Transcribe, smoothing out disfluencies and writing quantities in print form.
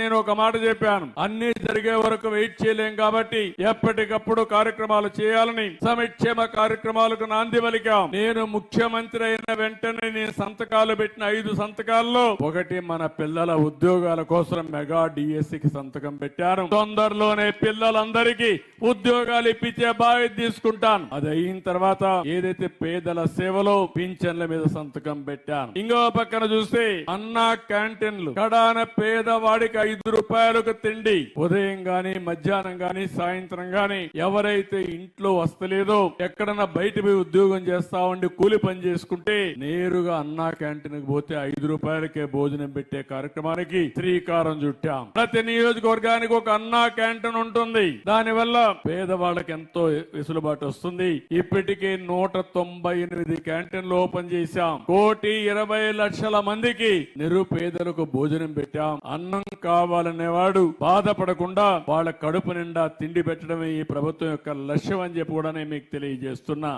నేను ఒక మాట చెప్పాను, అన్ని జరిగే వరకు వెయిట్ చేయలేం కాబట్టి ఎప్పటికప్పుడు కార్యక్రమాలు చేయాలని సంక్షేమ కార్యక్రమాలకు నాంది పలికాం. నేను ముఖ్యమంత్రి అయిన వెంటనే నేను సంతకాలు పెట్టిన 5 సంతకాల్లో ఒకటి మన పిల్లల ఉద్యోగాల కోసం మెగా డిఎస్సికి సంతకం పెట్టాను. తొందరలోనే పిల్లలందరికీ ఉద్యోగాలు ఇప్పించే బాధ్యత తీసుకుంటాను. అది అయిన తర్వాత ఏదైతే పేదల సేవలో పింఛన్ల మీద సంతకం పెట్టాను. ఇంకో పక్కన చూస్తే అన్నా క్యాంటీన్లు, కడాన పేదవాడికి 5 రూపాయలకు తిండి ఉదయం గాని మధ్యాహ్నం గాని సాయంత్రం గాని ఎవరైతే ఇంట్లో వస్తలేదో ఎక్కడన్నా బయట పోయి ఉద్యోగం చేస్తా ఉండి కూలి పని చేసుకుంటే నేరుగా అన్నా క్యాంటీన్ పోతే 5 రూపాయలకే భోజనం పెట్టే కార్యక్రమానికి శ్రీకారం చుట్టాం. ప్రతి నియోజకవర్గానికి ఒక అన్నా క్యాంటీన్ ఉంటుంది. దానివల్ల పేదవాళ్ళకి ఎంతో వెసులుబాటు వస్తుంది. ఇప్పటికే 198 క్యాంటీన్లు ఓపెన్ చేశాం. 1,20,00,000 మందికి నిరుపేదలకు భోజనం పెట్టాం. అన్నం కావాలనేవాడు బాధపడకుండా వాళ్ళ కడుపు నిండా తిండి పెట్టడమే ఈ ప్రభుత్వం యొక్క లక్ష్యం అని చెప్పి కూడా నేను మీకు తెలియజేస్తున్నా.